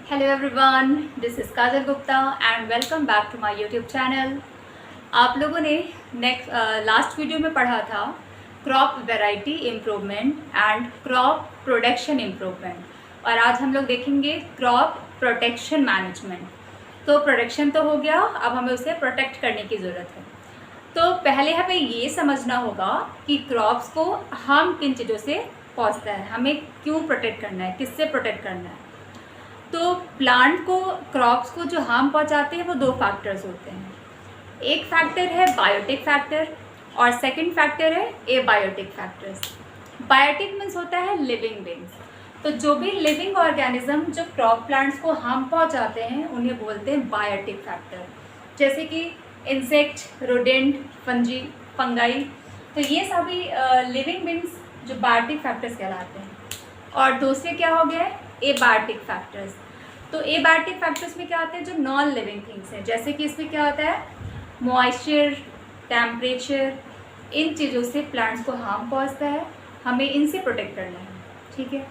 Hello everyone, this is Kajal Gupta and welcome back to my YouTube channel। आप लोगों ने last video में पढ़ा था crop variety improvement and crop production improvement और आज हम लोग देखेंगे क्रॉप प्रोटेक्शन मैनेजमेंट। तो प्रोडक्शन तो हो गया, अब हमें उसे प्रोटेक्ट करने की ज़रूरत है। तो पहले हमें ये समझना होगा कि क्रॉप्स को हार्म किन चीज़ों से पहुँचता है, हमें क्यों प्रोटेक्ट करना है, किससे प्रोटेक्ट करना है। तो प्लांट को, क्रॉप्स को जो हार्म पहुंचाते हैं वो दो फैक्टर्स होते हैं। एक फैक्टर है बायोटिक फैक्टर और सेकंड फैक्टर है एबायोटिक फैक्टर्स। बायोटिक मीन्स होता है लिविंग बीइंग्स। तो जो भी लिविंग ऑर्गेनिज्म जो क्रॉप प्लांट्स को हार्म पहुंचाते हैं उन्हें बोलते हैं बायोटिक फैक्टर, जैसे कि इंसेक्ट, रोडेंट, फंगाई। तो ये सभी लिविंग बीइंग्स जो बायोटिक फैक्टर्स कहलाते हैं। और दूसरे क्या हो गए, एबायोटिक फैक्टर्स। तो एबायोटिक फैक्टर्स में क्या होते हैं, जो नॉन लिविंग थिंग्स हैं, जैसे कि इसमें क्या होता है मॉइस्चर, टेम्परेचर, इन चीज़ों से प्लांट्स को हार्म पहुंचता है, हमें इनसे प्रोटेक्ट करना है। ठीक है,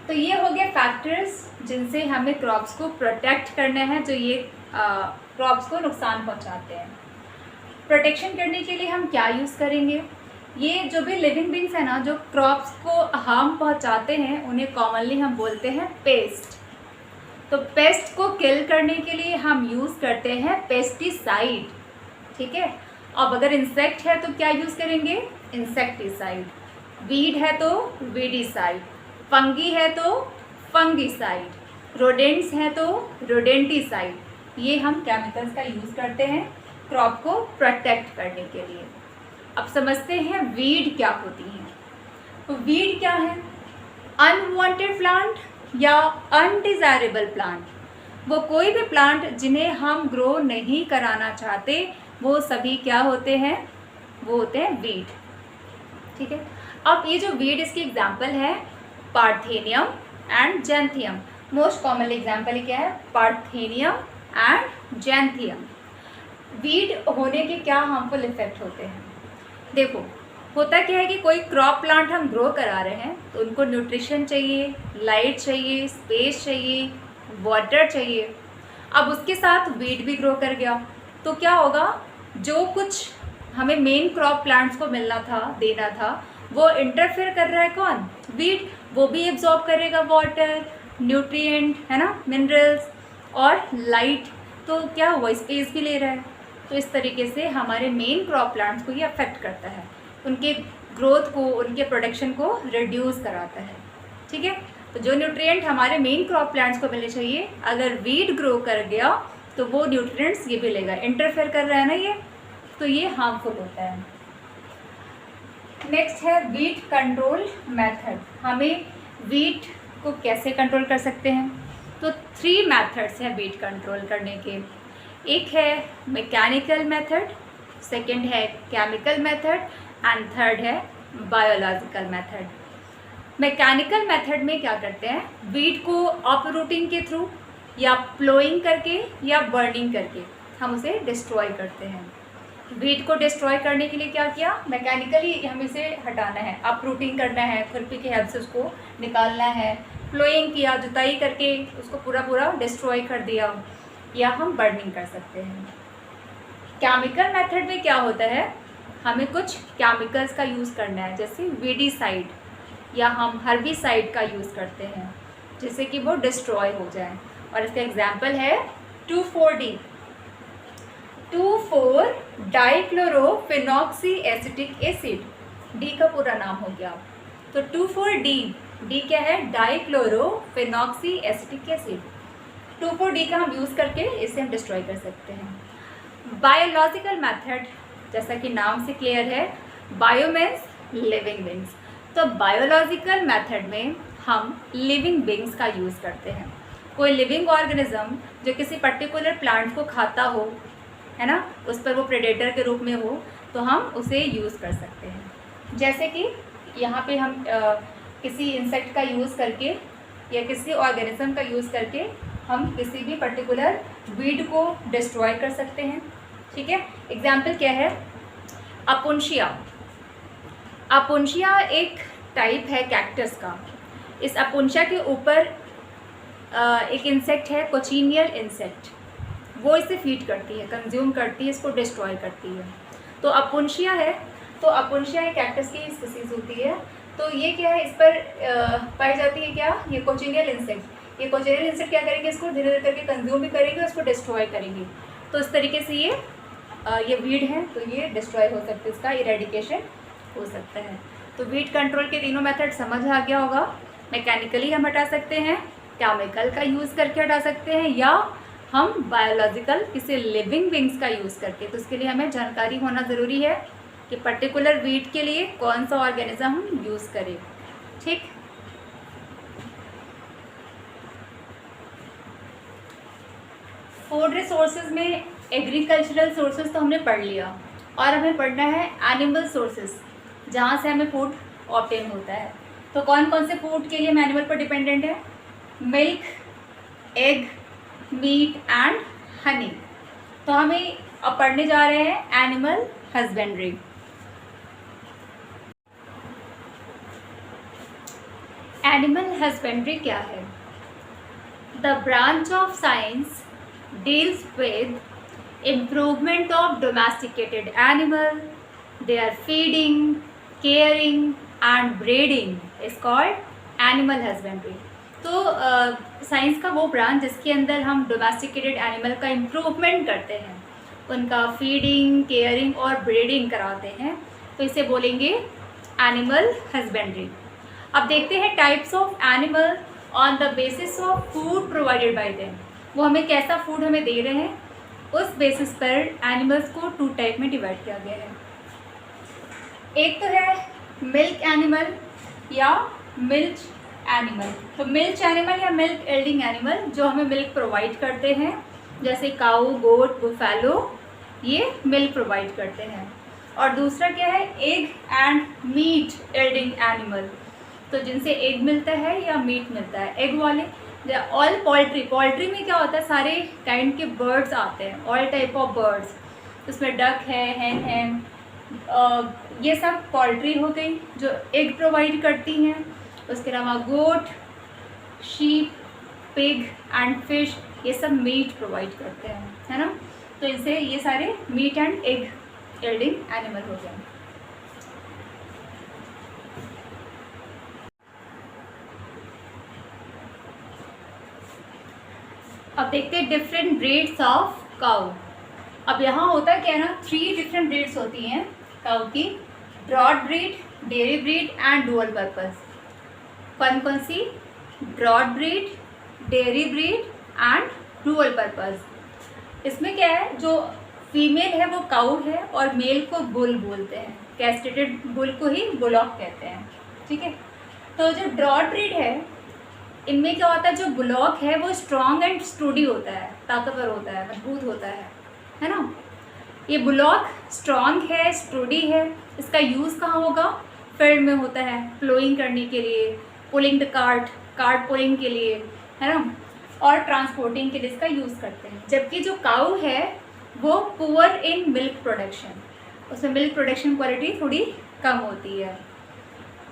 तो ये हो गए फैक्टर्स जिनसे हमें क्रॉप्स को प्रोटेक्ट करना है, जो ये क्रॉप्स को नुकसान पहुंचाते हैं। प्रोटेक्शन करने के लिए हम क्या यूज़ करेंगे, ये जो भी लिविंग बीइंग्स है ना, जो क्रॉप्स को हार्म पहुंचाते हैं, उन्हें कॉमनली हम बोलते हैं पेस्ट। तो पेस्ट को किल करने के लिए हम यूज़ करते हैं पेस्टिसाइड। ठीक है, अब अगर इंसेक्ट है तो क्या यूज़ करेंगे, इंसेक्टिसाइड। वीड है तो वीडिसाइड, फंगी है तो फंगिसाइड, रोडेंट्स है तो रोडेंटिसाइड। ये हम केमिकल्स का यूज़ करते हैं क्रॉप को प्रोटेक्ट करने के लिए। अब समझते हैं वीड क्या होती है। तो वीड क्या है, अनवांटेड प्लांट या अनडिजायरेबल प्लांट। वो कोई भी प्लांट जिन्हें हम ग्रो नहीं कराना चाहते, वो सभी क्या होते हैं, वो होते हैं वीड। ठीक है, अब ये जो वीड, इसकी एग्जांपल है parthenium and xanthium. Most common example क्या है, पार्थेनियम एंड जैंथियम। वीड होने के क्या हार्मफुल इफेक्ट होते हैं, देखो होता क्या है कि कोई क्रॉप प्लांट हम ग्रो करा रहे हैं तो उनको न्यूट्रिशन चाहिए, लाइट चाहिए, स्पेस चाहिए, वाटर चाहिए। अब उसके साथ वीड भी ग्रो कर गया तो क्या होगा, जो कुछ हमें मेन क्रॉप प्लांट्स को मिलना था, देना था, वो इंटरफेयर कर रहा है कौन, वीड। वो भी एब्जॉर्ब करेगा वाटर, न्यूट्रिएंट, है ना, मिनरल्स और लाइट। तो क्या हुआ, स्पेस भी ले रहा है। तो इस तरीके से हमारे मेन क्रॉप प्लांट्स को ये अफेक्ट करता है, उनके ग्रोथ को, उनके प्रोडक्शन को रिड्यूस कराता है। ठीक है, तो जो न्यूट्रिएंट हमारे मेन क्रॉप प्लांट्स को मिलने चाहिए, अगर वीड ग्रो कर गया तो वो न्यूट्रिएंट्स ये भी लेगा, इंटरफेयर कर रहा है ना ये, तो ये हार्मफुल होता है। नेक्स्ट है वीड कंट्रोल मेथड। हमें वीड को कैसे कंट्रोल कर सकते हैं, तो 3 मेथड्स हैं वीड कंट्रोल करने के। एक है मैकेनिकल मेथड, सेकंड है केमिकल मेथड एंड थर्ड है बायोलॉजिकल मेथड। मैकेनिकल मेथड में क्या करते हैं, वीड को अपरूटिंग के थ्रू या प्लोइंग करके या बर्निंग करके हम उसे डिस्ट्रॉय करते हैं। वीड को डिस्ट्रॉय करने के लिए क्या किया, मैकेनिकली हमें इसे हटाना है, अपरूटिंग करना है, खुरपी की हेल्प से उसको निकालना है। प्लोइंग किया, जुताई करके उसको पूरा डिस्ट्रॉय कर दिया, या हम बर्निंग कर सकते हैं। केमिकल मेथड में क्या होता है, हमें कुछ केमिकल्स का यूज़ करना है, जैसे वीडिसाइड या हम हर्बिसाइड का यूज़ करते हैं, जिससे कि वो डिस्ट्रॉय हो जाए। और इसका एग्जांपल है 2,4-D, 2,4 dichlorophenoxy acetic acid. D का पूरा नाम हो गया। तो 2,4-D, डी क्या है, डाइक्लोरोफिनॉक्सी एसिटिक एसिड। 2,4-D का हम यूज़ करके इसे हम डिस्ट्रॉय कर सकते हैं। बायोलॉजिकल मेथड, जैसा कि नाम से क्लियर है, बायो मीन्स लिविंग बीइंग्स। तो बायोलॉजिकल मेथड में हम लिविंग बीइंग्स का यूज़ करते हैं। कोई लिविंग ऑर्गेनिज्म जो किसी पर्टिकुलर प्लांट को खाता हो, है ना, उस पर वो प्रेडेटर के रूप में हो, तो हम उसे यूज़ कर सकते हैं। जैसे कि यहाँ पे हम किसी इंसेक्ट का यूज़ करके या किसी ऑर्गेनिज्म का यूज़ करके हम किसी भी पर्टिकुलर वीड को डिस्ट्रॉय कर सकते हैं। ठीक है, एग्जाम्पल क्या है, अपुंशिया। अपुंशिया एक टाइप है कैक्टस का। इस अपुंशिया के ऊपर एक इंसेक्ट है कोचिनियल इंसेक्ट, वो इसे फीड करती है, कंज्यूम करती है, इसको डिस्ट्रॉय करती है। तो अपुंशिया है, तो अपुंशिया एक कैक्टस की स्पीसीज होती है। तो ये क्या है, इस पर पाई जाती है क्या, ये कोचिनियल इंसेक्ट। ये कोचिनियल इंसेक्ट क्या करेंगे, इसको धीरे धीरे करके कंज्यूम भी करेंगे, उसको डिस्ट्रॉय करेंगे। तो इस तरीके से ये वीड है, तो ये डिस्ट्रॉय हो सकता है, इसका इरेडिकेशन हो सकता है। तो वीड कंट्रोल के तीनों मेथड समझ आ गया होगा। मैकेनिकली हम हटा सकते हैं, केमिकल का यूज़ करके हटा सकते हैं, या हम बायोलॉजिकल किसी लिविंग बींग्स का यूज़ करके। तो उसके लिए हमें जानकारी होना ज़रूरी है कि पर्टिकुलर वीड के लिए कौन सा ऑर्गेनिज्म हम यूज़ करें। ठीक, फूड रिसोर्सेज में एग्रीकल्चरल सोर्सेज तो हमने पढ़ लिया, और हमें पढ़ना है एनिमल सोर्सेज, जहाँ से हमें फूड ऑब्टेन होता है। तो कौन कौन से फूड के लिए हम एनिमल पर डिपेंडेंट है, milk, egg, meat and honey. तो हमें अब पढ़ने जा रहे हैं एनिमल हस्बेंड्री। एनिमल हस्बेंड्री क्या है? The branch of science deals with improvement of domesticated animal, their feeding, caring and breeding is called animal husbandry। तो साइंस का वो ब्रांच जिसके अंदर हम डोमेस्टिकेटेड एनिमल का इम्प्रूवमेंट करते हैं, उनका फीडिंग, केयरिंग और ब्रीडिंग कराते हैं, तो इसे बोलेंगे एनिमल हस्बेंड्री। अब देखते हैं types of animal on the basis of food provided by them. वो हमें कैसा फूड हमें दे रहे हैं, उस बेसिस पर एनिमल्स को 2 टाइप में डिवाइड किया गया है। एक तो है मिल्क एनिमल या मिल्च एनिमल। तो मिल्च एनिमल या मिल्क एल्डिंग एनिमल जो हमें मिल्क प्रोवाइड करते हैं, जैसे काऊ, गोट, बुफेलो, ये मिल्क प्रोवाइड करते हैं। और दूसरा क्या है, egg and meat yielding animal, तो जिनसे एग मिलता है या मीट मिलता है। एग वाले ऑल पोल्ट्री में क्या होता है, सारे काइंड के बर्ड्स आते हैं, ऑल टाइप ऑफ बर्ड्स, उसमें डक है, हैन है, ये सब पोल्ट्री हो गई जो एग प्रोवाइड करती हैं। उसके अलावा गोट, शीप, पिग एंड फिश, ये सब मीट प्रोवाइड करते हैं, है ना। तो इनसे ये सारे meat and egg yielding animal हो गए। अब देखते हैं डिफरेंट ब्रीड्स ऑफ काऊ। अब यहाँ होता क्या है ना, 3 डिफरेंट ब्रीड्स होती हैं काऊ की, broad breed, dairy breed and dual purpose. कौन कौन सी? Broad breed, dairy breed and dual purpose. इसमें क्या है, जो फीमेल है वो काऊ है और मेल को बुल बोलते हैं, कैस्ट्रेटेड बुल को ही बुलॉक कहते हैं, ठीक है। तो जो ब्रॉड ब्रीड है, इनमें क्या होता है, जो बुलॉक है वो स्ट्रॉन्ग एंड स्टूडी होता है, ताकतवर होता है, मजबूत होता है ना। ये बुलॉक स्ट्रॉन्ग है, स्टूडी है। इसका यूज़ कहाँ होगा? फील्ड में होता है, प्लोइंग करने के लिए, पुलिंग द कार्ट पुलिंग के लिए, है ना, और ट्रांसपोर्टिंग के लिए इसका यूज़ करते हैं। जबकि जो काऊ है वो पुअर इन मिल्क प्रोडक्शन, उसमें मिल्क प्रोडक्शन क्वालिटी थोड़ी कम होती है।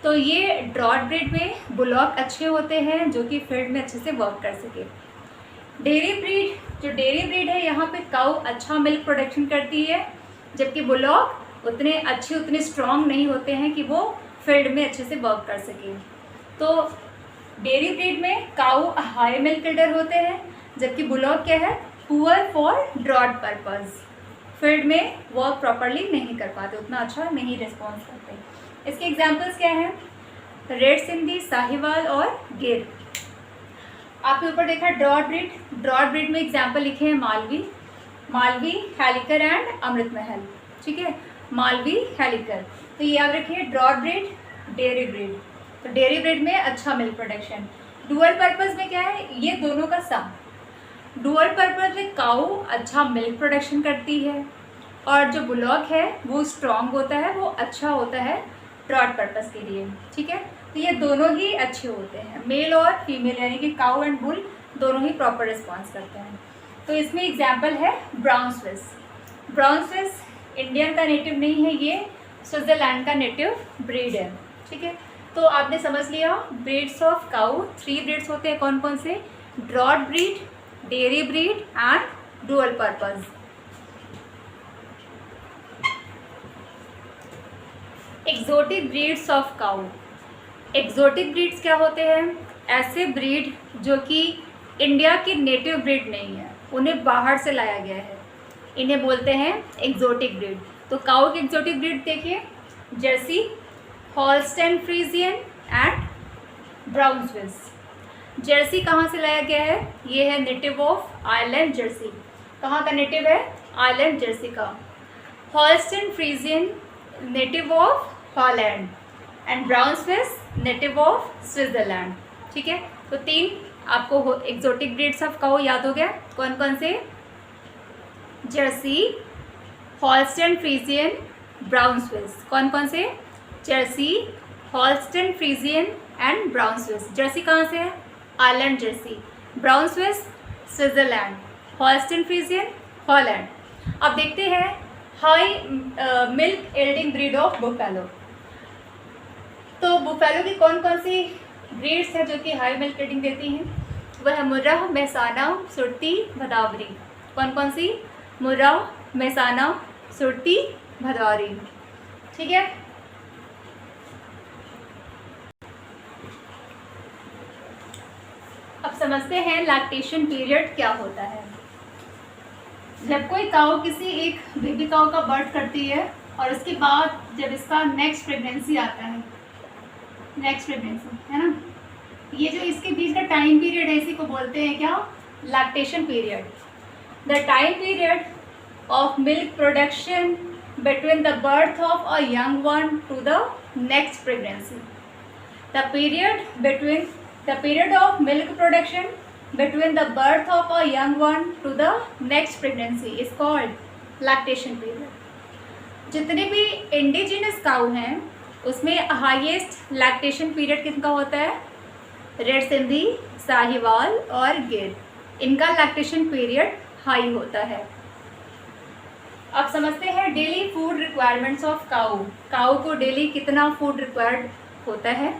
तो ये ब्रॉड ब्रीड में बुलॉक अच्छे होते हैं जो कि फील्ड में अच्छे से वर्क कर सके। डेयरी ब्रीड, जो डेयरी ब्रीड है, यहाँ पे काऊ अच्छा मिल्क प्रोडक्शन करती है, जबकि बुलॉक उतने अच्छे, उतने स्ट्रॉन्ग नहीं होते हैं कि वो फील्ड में अच्छे से वर्क कर सके। तो डेयरी ब्रीड में काऊ हाई मिल्क यील्डर होते हैं, जबकि बुलॉक क्या है, poor for broad purpose, field में वर्क प्रॉपरली नहीं कर पाते, उतना अच्छा नहीं रिस्पॉन्स करते। इसके एग्जाम्पल्स क्या हैं? रेड सिंधी, साहिवाल और गिर। आपने ऊपर देखा ब्रॉड ब्रीड, ब्रॉड ब्रीड में एग्जाम्पल लिखे हैं मालवी, हैलिकर एंड अमृत महल, ठीक है, मालवी, हैलिकर। तो ये याद रखिए, ब्रॉड ब्रीड, डेयरी ब्रीड। तो डेयरी ब्रीड में अच्छा मिल्क प्रोडक्शन। डुअल पर्पस में क्या है, ये दोनों का सम। डुअल पर्पस में काऊ अच्छा मिल्क प्रोडक्शन करती है और जो बुलॉक है वो स्ट्रॉन्ग होता है, वो अच्छा होता है ब्रॉड पर्पस के लिए, ठीक है। तो ये दोनों ही अच्छे होते हैं, मेल और फीमेल, यानी कि काऊ एंड बुल दोनों ही प्रॉपर रिस्पॉन्स करते हैं। तो इसमें एग्जाम्पल है brown Swiss. Brown Swiss Indian का नेटिव नहीं है, ये स्विट्ज़रलैंड का नेटिव ब्रीड है, ठीक है। तो आपने समझ लिया ब्रीड्स ऑफ काऊ, 3 ब्रीड्स होते हैं, कौन कौन से? Draught breed, dairy breed and dual purpose. Exotic breeds of cow. Exotic breeds क्या होते हैं? ऐसे ब्रीड जो कि इंडिया की नेटिव ब्रीड नहीं है, उन्हें बाहर से लाया गया है, इन्हें बोलते हैं एक्सोटिक ब्रीड। तो काऊ की एक्सोटिक ब्रीड देखिए, Jersey, Holstein Friesian and Brown Swiss. Jersey कहाँ से लाया गया है? ये है नेटिव ऑफ आयरलैंड जर्सी। कहाँ का नेटिव है? आयरलैंड जर्सी का। Holstein Friesian native of Holland and Brown Swiss native of Switzerland. ठीक है, तो 3 आपको एक्सोटिक ब्रीड्स ऑफ काऊ याद हो गया। कौन कौन से? Jersey, Holstein Friesian, Brown Swiss. कौन कौन से? Jersey, Holstein Friesian and Brown Swiss. Jersey कहाँ से है? Ireland Jersey. Brown Swiss Switzerland. Holstein Friesian Holland. अब देखते हैं high milk yielding breed of buffalo. तो बुफेलो की कौन कौन सी ब्रीड्स हैं जो कि हाई मिल्क एल्डिंग देती हैं? वह मुर्राह, मेहसाना, सुरती, भदावरी। कौन कौन सी? मुर्राह, मेहसाना, सुरती, भदावरी। ठीक है, अब समझते हैं लैक्टेशन पीरियड क्या होता है। जब कोई काऊ किसी एक बेबी काऊ का बर्थ करती है और उसके बाद जब इसका नेक्स्ट प्रेगनेंसी आता है, नेक्स्ट प्रेगनेंसी है ना, ये जो इसके बीच का टाइम पीरियड है इसी को बोलते हैं क्या? Lactation period. The time period of milk production between the birth of a young one two the next pregnancy. The period of milk production between the birth of a young one to the next pregnancy is called lactation period। जितने भी indigenous काऊ हैं उसमें highest lactation period किसका होता है? Red Sindhi, Sahiwal और गिर, इनका लैक्टेशन पीरियड हाई होता है। अब समझते हैं डेली फूड रिक्वायरमेंट्स ऑफ काऊ। काऊ को डेली कितना फूड रिक्वायर्ड होता है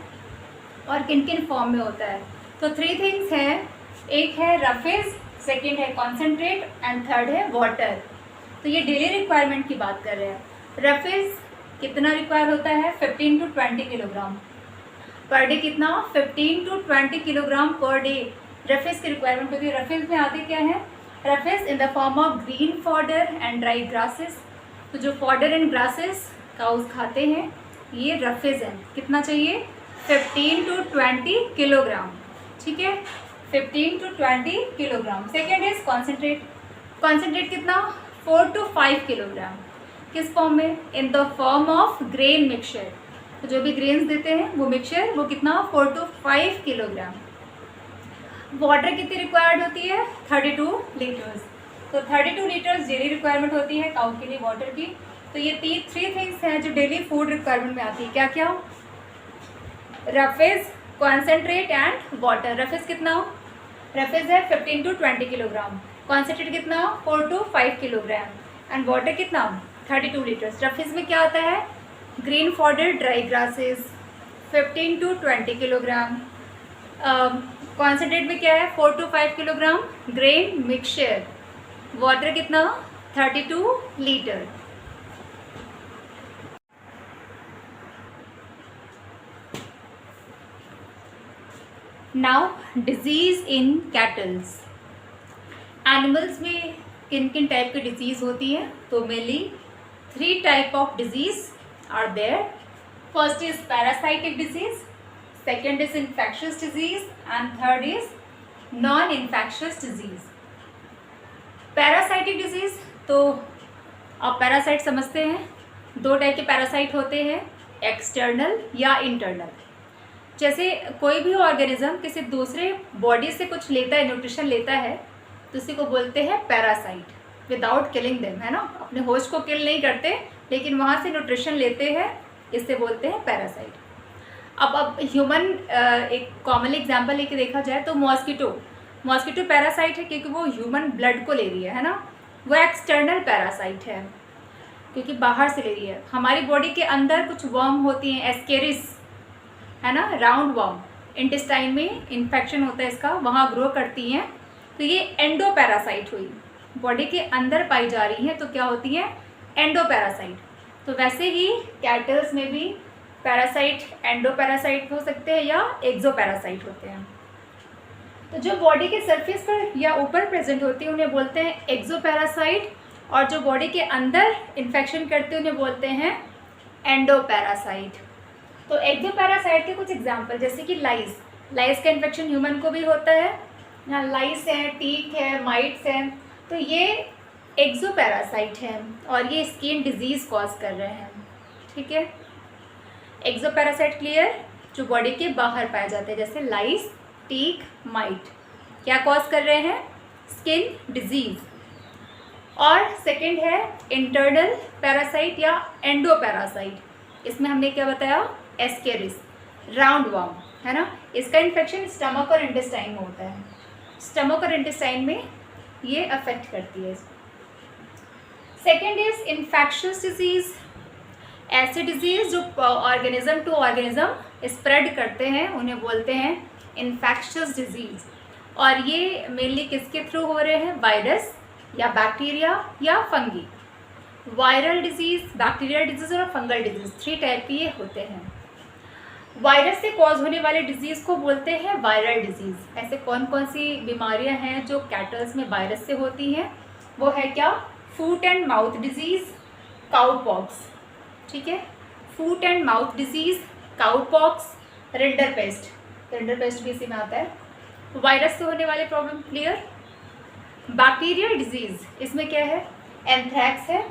और किन किन फॉर्म में होता है? तो 3 थिंग्स हैं। एक है रफेज, सेकेंड है कॉन्सेंट्रेट एंड थर्ड है वाटर। तो ये डेली रिक्वायरमेंट की बात कर रहे हैं। रफेज कितना रिक्वायर होता है? 15 to 20 किलोग्राम पर डे। कितना? 15 to 20 kilogram per day roughage की रिक्वायरमेंट होती है। रफेज में आते क्या है? Roughage in the form of green fodder and dry grasses. तो जो फॉडर एंड ग्रासेस काउस खाते हैं ये रफेज है। कितना चाहिए? 15 to 20 किलोग्राम। ठीक है, 15 to 20 kilogram. Second is concentrate. Concentrate कितना? 4 to 5 किलोग्राम। किस फॉर्म में? In the form of grain mixture. तो जो भी ग्रेन्स देते हैं वो मिक्सचर, वो कितना? 4 to 5 किलोग्राम। वाटर कितनी रिक्वायर्ड होती है? 32 लीटर्स। तो 32 लीटर्स डेली रिक्वायरमेंट होती है काऊ के लिए वाटर की। तो ये 3 थिंग्स हैं जो डेली फूड रिक्वायरमेंट में आती है। क्या क्या? Roughage, concentrate and water. Roughage कितना? रफेज है 15 to 20 किलोग्राम। कॉन्सेंट्रेट कितना? 4 to 5 किलोग्राम एंड वाटर कितना? 32 लीटर्स। रफेज में क्या आता है? Green fodder dry grasses 15 to 20 kilogram. Concentrate में क्या है? 4 to 5 kilogram grain mixture. Water कितना? 32 litre. Now disease in cattles. Animals में किन किन टाइप की डिजीज़ होती है? तो mainly 3 type of disease are there. First is parasitic disease, second is infectious disease and third is non infectious disease. Parasitic disease, तो आप पैरासाइट समझते हैं। 2 टाइप के पैरासाइट होते हैं, एक्सटर्नल या इंटरनल। जैसे कोई भी ऑर्गेनिज्म किसी दूसरे बॉडी से कुछ लेता है, न्यूट्रिशन लेता है, तो उसी को बोलते हैं पैरासाइट विदाउट किलिंग देम, है ना। अपने होस्ट को किल नहीं करते लेकिन वहाँ से न्यूट्रिशन लेते हैं, इससे बोलते हैं पैरासाइट। अब ह्यूमन एक कॉमन एग्जांपल लेके देखा जाए तो मॉस्किटो पैरासाइट है क्योंकि वो ह्यूमन ब्लड को ले रही है ना। वो एक्सटर्नल पैरासाइट है क्योंकि बाहर से ले रही है। हमारी बॉडी के अंदर कुछ वर्म होती हैं, एस्केरिस है ना, राउंड वर्म, इंटेस्टाइन में इन्फेक्शन होता है इसका, वहाँ ग्रो करती हैं, तो ये एंडोपैरासाइट हुई, बॉडी के अंदर पाई जा रही हैं, तो क्या होती हैं? एंडोपैरासाइट। तो वैसे ही कैटल्स में भी पैरासाइट एंडोपैरासाइट हो सकते हैं या एक्सोपैरासाइट होते हैं। तो जो बॉडी के सरफेस पर या ऊपर प्रेजेंट होती है उन्हें बोलते हैं एक्सोपैरासाइट, और जो बॉडी के अंदर इन्फेक्शन करते हैं उन्हें बोलते हैं एंडोपैरासाइट। तो एक्सोपैरासाइट के कुछ एग्जाम्पल जैसे कि लाइस का इन्फेक्शन ह्यूमन को भी होता है, यहाँ लाइस है, टीक है, माइट्स हैं, तो ये एक्सोपैरासाइट है और ये स्किन डिजीज़ कॉज कर रहे हैं। ठीक है, एक्सोपैरासाइट क्लियर, जो बॉडी के बाहर पाए जाते हैं जैसे लाइस, टीक, माइट, क्या कॉज कर रहे हैं? Skin disease. और सेकंड है इंटरनल पैरासाइट या एंडोपैरासाइट, इसमें हमने क्या बताया? एस्केरिस, राउंड वर्म, है ना। इसका इन्फेक्शन स्टमक और इंटेस्टाइन में होता है, स्टमक और इंटेस्टाइन में ये अफेक्ट करती है। सेकेंड इज इन्फेक्शियस डिजीज़, ऐसे डिजीज़ जो ऑर्गेनिज्म टू ऑर्गेनिज्म स्प्रेड करते हैं उन्हें बोलते हैं इन्फेक्शियस डिजीज़, और ये मेनली किसके थ्रू हो रहे हैं? वायरस या बैक्टीरिया या fungi. Viral disease, bacterial disease और फंगल डिजीज़, 3 टाइप के ये होते हैं। वायरस से कॉज होने वाले डिजीज़ को बोलते हैं वायरल डिजीज़। ऐसे कौन कौन सी बीमारियां हैं जो कैटल्स में वायरस से होती हैं? वो है क्या? Foot and mouth disease, cowpox, ठीक है, foot and mouth disease, cowpox, rinderpest भी इसी में आता है, वायरस से होने वाले प्रॉब्लम। क्लियर। बैक्टीरियल डिजीज़, इसमें क्या है? एंथ्रैक्स है,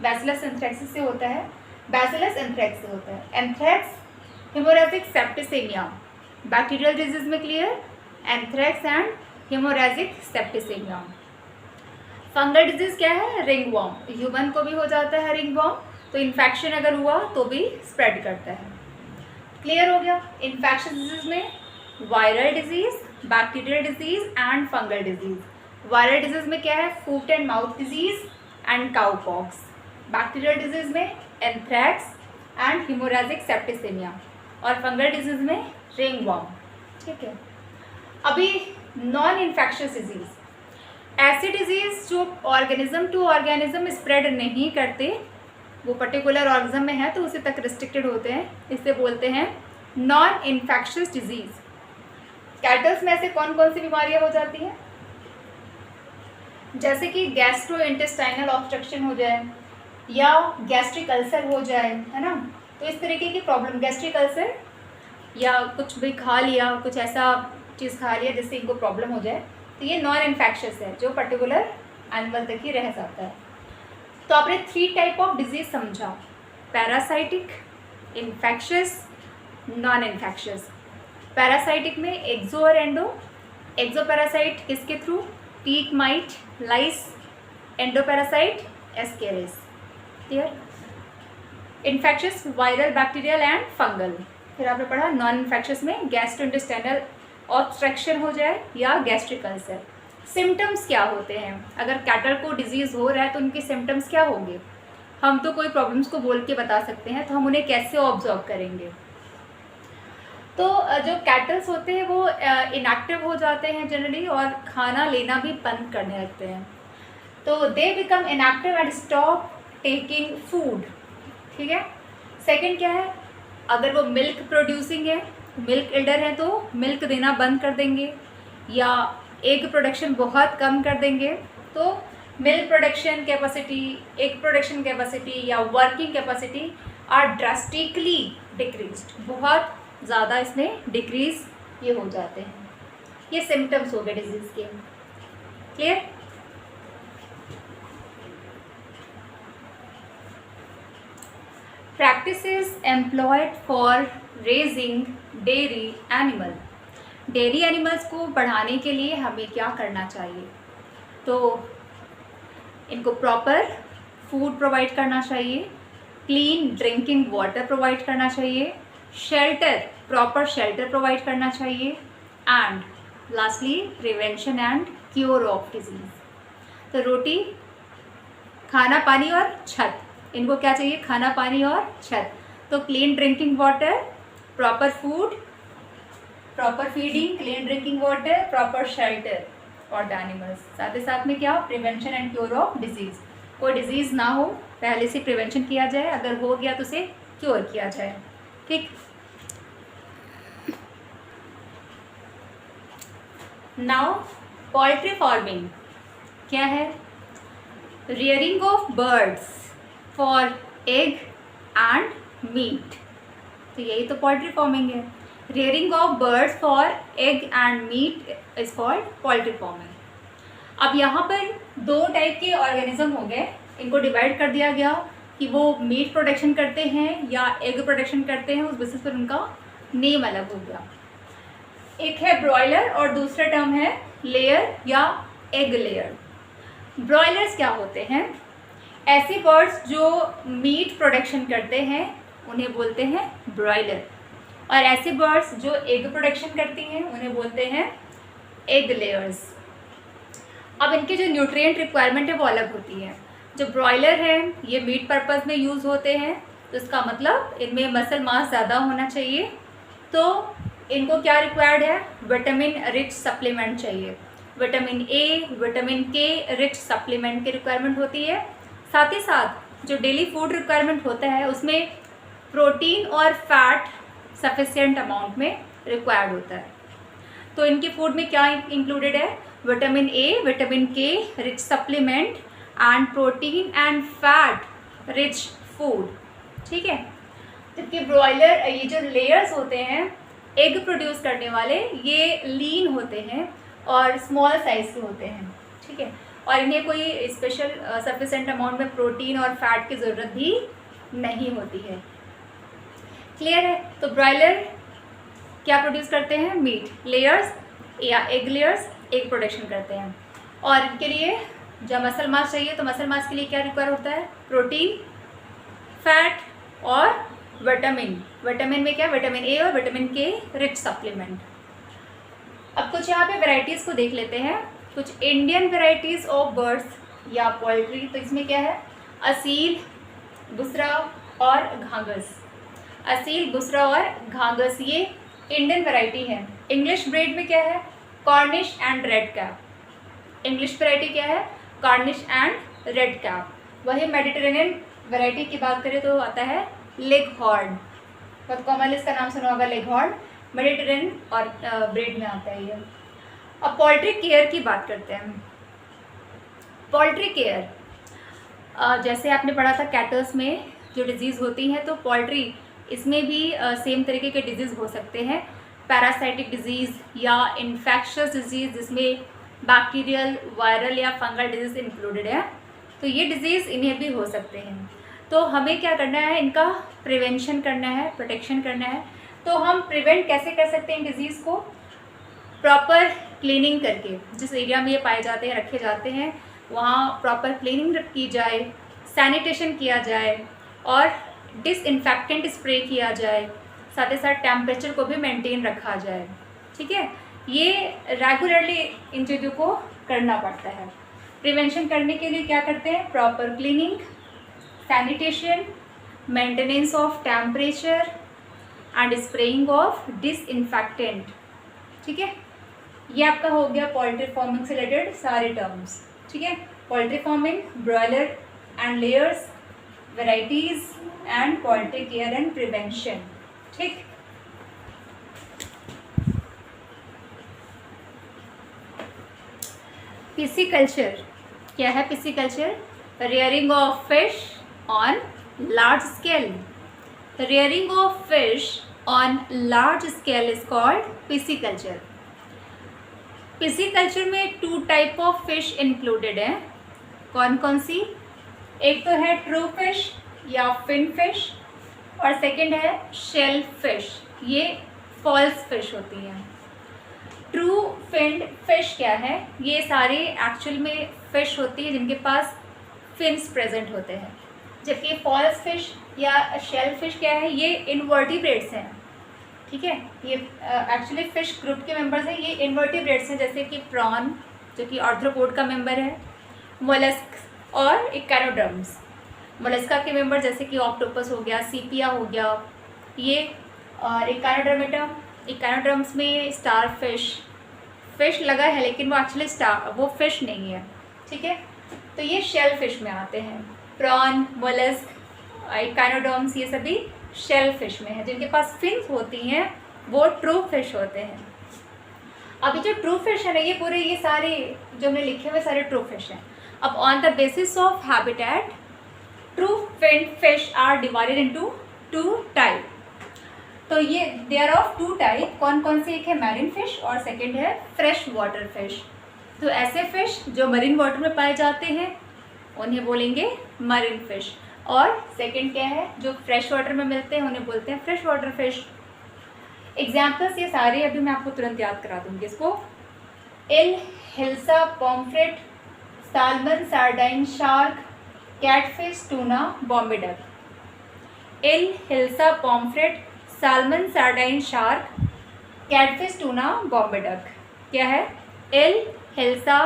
बैसिलस एंथ्रैक्सिस से होता है, बैसिलस एंथ्रैक्स से होता है, anthrax, haemorrhagic septicaemia, bacterial disease में clear, anthrax and haemorrhagic septicaemia. Fungal disease क्या है? रिंगवॉर्म, ह्यूमन को भी हो जाता है रिंगवॉर्म, तो इन्फेक्शन अगर हुआ तो भी स्प्रेड करता है। क्लियर हो गया। इन्फेक्शन डिजीज़ में viral disease, bacterial disease and fungal disease. Viral disease में क्या है? Foot and mouth disease and cowpox. Bacterial disease में एंथ्रैक्स एंड हेमोरेजिक सेप्टिसेमिया, और फंगल डिजीज़ में रिंगवॉर्म। ठीक है। अभी नॉन इन्फेक्शियस डिजीज़, ऐसे डिजीज़ जो ऑर्गेनिज्म टू ऑर्गेनिज्म स्प्रेड नहीं करते, वो पर्टिकुलर ऑर्गेनिज्म में है तो उसी तक रिस्ट्रिक्टेड होते हैं, इसे बोलते हैं नॉन इन्फेक्शियस डिजीज़। कैटल्स में ऐसे कौन कौन सी बीमारियां हो जाती हैं? जैसे कि गैस्ट्रो इंटेस्टाइनल ऑब्स्ट्रक्शन हो जाए या गैस्ट्रिक अल्सर हो जाए, है ना। तो इस तरीके की प्रॉब्लम, गैस्ट्रिक अल्सर या कुछ भी खा लिया, कुछ ऐसा चीज़ खा लिया जिससे इनको प्रॉब्लम हो जाए, तो ये नॉन इन्फेक्शियस है, जो पर्टिकुलर एनिमल तक ही रह जाता है। तो आपने 3 टाइप ऑफ डिजीज़ समझा, parasitic, infectious, non infectious. Parasitic में एक्सो और एंडो। एक्सो पैरासाइट किसके थ्रू? Tick, mite, lice. Endoparasite ascaris. Clear. Infectious viral, bacterial and fungal. फिर आपने पढ़ा नॉन इन्फेक्शियस में गैस्ट्रोइंटेस्टाइनल ऑब्स्ट्रक्शन हो जाए या गैस्ट्रिक अल्सर। सिम्टम्स क्या होते हैं? अगर कैटल को डिजीज़ हो रहा है तो उनके सिम्टम्स क्या होंगे? हम तो कोई प्रॉब्लम्स को बोल के बता सकते हैं, तो हम उन्हें कैसे ऑब्जर्व करेंगे? तो जो कैटल्स होते हैं वो इनएक्टिव हो जाते हैं जनरली, और खाना लेना भी बंद करने लगते हैं। तो they become inactive and stop taking food. ठीक है। सेकंड क्या है? अगर वो मिल्क प्रोड्यूसिंग है, मिल्क इल्डर है, तो मिल्क देना बंद कर देंगे, या एग प्रोडक्शन बहुत कम कर देंगे, तो milk production capacity, egg production capacity या working capacity are drastically decreased, बहुत ज़्यादा इसमें डिक्रीज ये हो जाते हैं। ये सिम्टम्स हो गए डिजीज़ के। Clear. Practices employed for raising dairy animal. Dairy animals को बढ़ाने के लिए हमें क्या करना चाहिए? तो इनको प्रॉपर फूड प्रोवाइड करना चाहिए, क्लीन ड्रिंकिंग वाटर प्रोवाइड करना चाहिए, शेल्टर, प्रॉपर शेल्टर प्रोवाइड करना चाहिए, and lastly prevention and cure of disease. तो रोटी, खाना, पानी और छत, इनको क्या चाहिए? खाना, पानी और छत। तो clean drinking water, proper food, proper feeding, clean drinking water, proper shelter for the animals. साथ ही साथ में क्या, prevention and cure of disease. कोई डिजीज़ ना हो पहले से प्रिवेंशन किया जाए, अगर हो गया तो उसे क्योर किया जाए। ठीक। नाउ पोल्ट्री फार्मिंग क्या है? Rearing of birds for egg and meat. तो यही तो पोल्ट्री फार्मिंग है। Rearing of birds for egg and meat is called poultry farming. अब यहाँ पर दो टाइप के ऑर्गेनिज्म हो गए, इनको डिवाइड कर दिया गया कि वो मीट प्रोडक्शन करते हैं या एग प्रोडक्शन करते हैं, उस बेसिस पर उनका नेम अलग हो गया। एक है ब्रॉयलर और दूसरा टर्म है लेयर या एग लेयर। ब्रॉयलर्स क्या होते हैं? ऐसे बर्ड्स जो मीट प्रोडक्शन करते हैं उन्हें बोलते हैं ब्रॉयलर, और ऐसे बर्ड्स जो एग प्रोडक्शन करती हैं उन्हें बोलते हैं एग लेयर्स। अब इनके जो न्यूट्रिएंट रिक्वायरमेंट है वो अलग होती है। जो ब्रॉयलर है ये मीट पर्पस में यूज़ होते हैं, तो इसका मतलब इनमें मसल मास ज़्यादा होना चाहिए, तो इनको क्या रिक्वायर्ड है? विटामिन रिच सप्लीमेंट चाहिए। विटामिन ए, विटामिन के रिच सप्लीमेंट की रिक्वायरमेंट होती है। साथ ही साथ जो डेली फूड रिक्वायरमेंट होता है उसमें प्रोटीन और फैट सफिशिएंट अमाउंट में रिक्वायर्ड होता है। तो इनके फूड में क्या इंक्लूडेड है? विटामिन ए, विटामिन के rich supplement and protein and fat rich food. ठीक है। जबकि ब्रॉयलर, ये जो लेयर्स होते हैं एग प्रोड्यूस करने वाले, ये लीन होते हैं और स्मॉल साइज़ के होते हैं। ठीक है। और इन्हें कोई स्पेशल सफिशिएंट अमाउंट में प्रोटीन और फैट की ज़रूरत भी नहीं होती है। क्लियर है? तो ब्रॉयलर क्या प्रोड्यूस करते हैं? मीट। लेयर्स या एग लेयर्स एग प्रोडक्शन करते हैं, और इनके लिए जब मसल मास चाहिए तो मसल मास के लिए क्या रिक्वायर होता है? प्रोटीन, फैट और विटामिन। विटामिन में क्या? विटामिन ए और विटामिन के रिच सप्लीमेंट। अब कुछ यहाँ पे वैरायटीज़ को देख लेते हैं। कुछ इंडियन वैरायटीज़ ऑफ बर्ड्स या पोल्ट्री। तो इसमें क्या है? असील, बुसरा और घांगस। असील, बुसरा और घांगस ये इंडियन वैरायटी है। इंग्लिश ब्रीड में क्या है? Cornish and red cap. English variety क्या है? Cornish and red cap. वही मेडिटेरेनियन वैरायटी की बात करें तो आता है लेगहॉर्न। बहुत कॉमन इसका नाम सुना होगा, लेगहॉर्न। मेडिटेरेनियन और ब्रीड में आता है ये। अब पोल्ट्री केयर की बात करते हैं। पोल्ट्री केयर, जैसे आपने पढ़ा था कैटल्स में जो डिजीज़ होती हैं, तो पोल्ट्री इसमें भी सेम तरीके के डिजीज़ हो सकते हैं। पैरासाइटिक डिजीज़ या इन्फेक्शस डिजीज़ जिसमें बैक्टीरियल, वायरल या फंगल डिजीज़ इंक्लूडेड है, तो ये डिजीज़ इन्हें भी हो सकते हैं। तो हमें क्या करना है? इनका प्रिवेंशन करना है, प्रोटेक्शन करना है। तो हम प्रिवेंट कैसे कर सकते हैं डिजीज़ को? प्रॉपर क्लीनिंग करके, जिस एरिया में ये पाए जाते हैं, रखे जाते हैं, वहाँ प्रॉपर क्लीनिंग की जाए, सैनिटेशन किया जाए और डिसइंफेक्टेंट स्प्रे किया जाए। साथ ही साथ टेम्परेचर को भी मेंटेन रखा जाए। ठीक है। ये रेगुलरली इन चीज़ों को करना पड़ता है। प्रिवेंशन करने के लिए क्या करते हैं? Proper cleaning, sanitation, maintenance of temperature and spraying of disinfectant. ठीक है। ये आपका हो गया पोल्ट्री फार्मिंग से रिलेटेड सारे टर्म्स। ठीक है। Poultry farming, broiler and layers, varieties and poultry care and prevention. ठीक। पिसिकल्चर क्या है? Pisciculture, rearing of fish on large scale. Rearing of fish on large scale is called pisciculture. Pisciculture में 2 type of fish included हैं। कौन कौन सी? एक तो है ट्रू फिश या फिन फिश, और सेकंड है शेल फिश। ये फॉल्स फिश होती हैं। ट्रू फिन्ड फिश क्या है? ये सारे एक्चुअल में फिश होती है जिनके पास फिन्स प्रेजेंट होते हैं। जबकि फॉल्स फिश या शेल फिश क्या है? ये इनवर्टिब्रेट्स हैं। ठीक है। ये एक्चुअली फिश ग्रुप के मेंबर्स हैं, ये इनवर्टिब्रेट्स हैं, जैसे कि प्रॉन जो कि आर्थ्रोपोड का मेंबर है, मोलस्क और इकानोडर्म्स। मोलस्का के मेंबर जैसे कि ऑक्टोपस हो गया, सीपिया हो गया, ये और इकानोडर्मेटा इकानोड्रम्स में स्टार फिश लगा है, लेकिन वो एक्चुअली वो फिश नहीं है, ठीक है। तो ये शेल फिश में आते हैं। प्रॉन, मोलस्क, इकानोड्रम्स ये सभी शेल फिश में है। जिनके पास फिन्स होती हैं वो ट्रू फिश होते हैं। अभी जो ट्रू फिश है ना, ये पूरे ये सारे जो हमने लिखे हुए सारे ट्रू फिश हैं। अब on the basis of habitat true finned fish are divided into 2 type. तो ये देयर ऑफ 2 टाइप। कौन कौन से? एक है मैरीन फिश और सेकंड है फ्रेश वाटर फिश। तो ऐसे फिश जो मरीन वाटर में पाए जाते हैं उन्हें बोलेंगे मरीन फिश, और सेकंड क्या है, जो फ्रेश वाटर में मिलते हैं उन्हें बोलते हैं फ्रेश वाटर फिश। एग्जाम्पल्स ये सारे अभी मैं आपको तुरंत याद करा दूंगी इसको। Eel, hilsa, pomfret, salmon, sardine, shark, catfish, tuna, Bombay duck. Eel, hilsa, pomfret, salmon, sardine, shark, catfish, tuna, Bombay duck. क्या है? Eel, hilsa,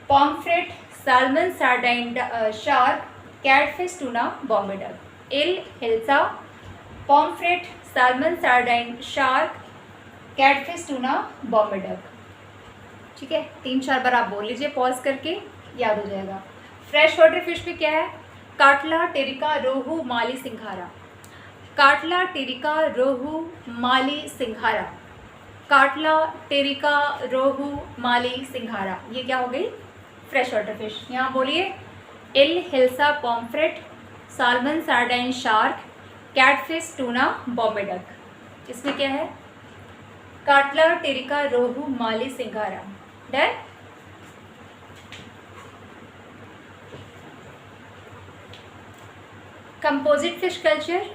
pomfret, salmon, sardine, shark, catfish, tuna, Bombay duck. Eel, hilsa, pomfret, salmon, sardine, shark, catfish, tuna, Bombay duck. ठीक है, 3-4 बार आप बोल लीजिए pause करके, याद हो जाएगा। फ्रेश वाटर फिश में क्या है? काटला, टेरिका, रोहू, माली, सिंघारा। काटला, टेरिका, रोहू, माली, सिंघारा। काटला, टेरिका, रोहू, माली, सिंघारा, ये क्या हो गई? Fresh water fish. यहाँ बोलिए eel, hilsa, pomfret, salmon, sardine, shark, catfish, tuna, Bombay duck. इसमें क्या है? काटला, टेरिका, रोहू, माली, सिंघारा। Done. Composite fish culture.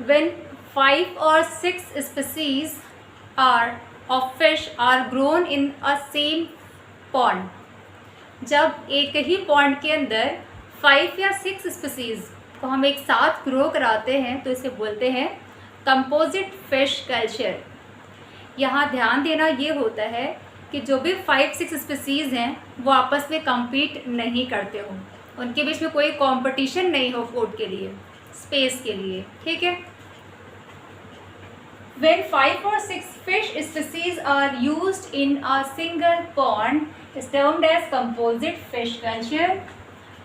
When 5 or 6 species of fish are grown in a same pond, जब एक ही पॉन्ड के अंदर 5 या 6 स्पीसीज को हम एक साथ ग्रो कराते हैं तो इसे बोलते हैं कंपोजिट फिश कल्चर। यहाँ ध्यान देना ये होता है कि जो भी 5-6 स्पीसीज हैं वो आपस में compete नहीं करते हों, उनके बीच में कोई कंपटीशन नहीं हो फूड के लिए, स्पेस के लिए, ठीक है। When 5 or 6 fish species are used in a single pond is termed as composite fish culture.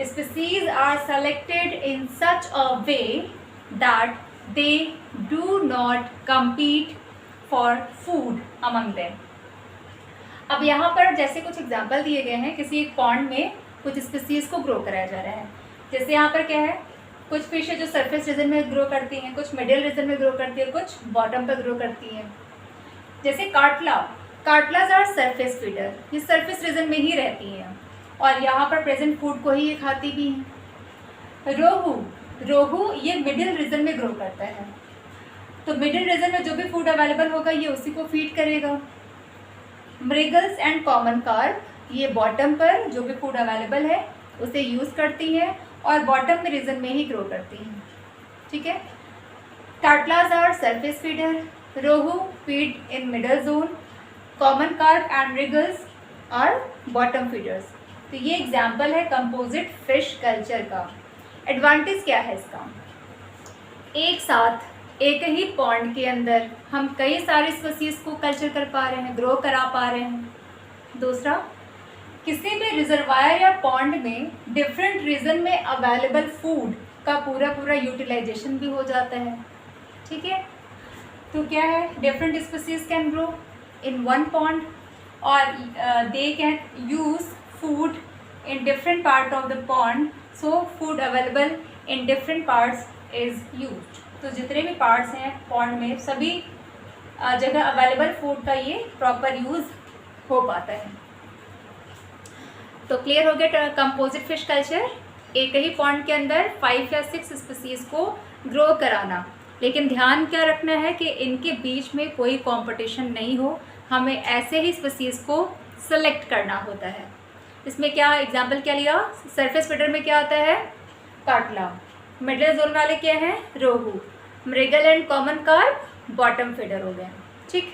Species are selected in such a way that they do not compete for food among them. अब यहाँ पर जैसे कुछ example दिए गए हैं, किसी एक पॉन्ड में कुछ स्पीसीज को ग्रो कराया जा रहा है। जैसे यहाँ पर क्या है, कुछ फिश है जो सरफेस रीजन में ग्रो करती हैं, कुछ मिडिल रीजन में ग्रो करती है, कुछ बॉटम पर ग्रो करती हैं। जैसे काटलाज आर सरफेस फीडर, ये सरफेस रीजन में ही रहती हैं और यहाँ पर प्रेजेंट फूड को ही ये खाती भी हैं। रोहू ये मिडिल रीजन में ग्रो करता है, तो मिडिल रीजन में जो भी फूड अवेलेबल होगा ये उसी को फीड करेगा। मृगल्स एंड कॉमन कार्प ये बॉटम पर जो भी फूड अवेलेबल है उसे यूज़ करती हैं और बॉटम में रीजन में ही ग्रो करती हैं, ठीक है। Catlas are surface feeder, rohu feed in middle zone, common carp and mrigals are bottom feeders. तो ये एग्जाम्पल है कंपोजिट फिश कल्चर का। एडवांटेज क्या है इसका? एक साथ एक ही पॉन्ड के अंदर हम कई सारे स्पीसीज को कल्चर कर पा रहे हैं, ग्रो करा पा रहे हैं। दूसरा, किसी भी रिजर्वायर या पॉन्ड में डिफरेंट रीजन में अवेलेबल फूड का पूरा यूटिलाइजेशन भी हो जाता है, ठीक है। तो क्या है, different species can grow in one pond और they can use food in different part of the pond, so food available in different parts is used. तो जितने भी पार्ट्स हैं पॉन्ड में सभी जगह अवेलेबल फूड का ये प्रॉपर यूज़ हो पाता है। तो क्लियर हो गया कंपोजिट फिश कल्चर, एक ही पॉन्ड के अंदर 5 या 6 स्पीसीज को ग्रो कराना, लेकिन ध्यान क्या रखना है कि इनके बीच में कोई कंपटीशन नहीं हो, हमें ऐसे ही स्पीसीज को सेलेक्ट करना होता है। इसमें क्या एग्जांपल क्या लिया? सरफेस फीडर में क्या आता है? काटला। मिडिल जोन वाले क्या है? Rohu. Mrigal and common carp bottom feeder हो गए, ठीक।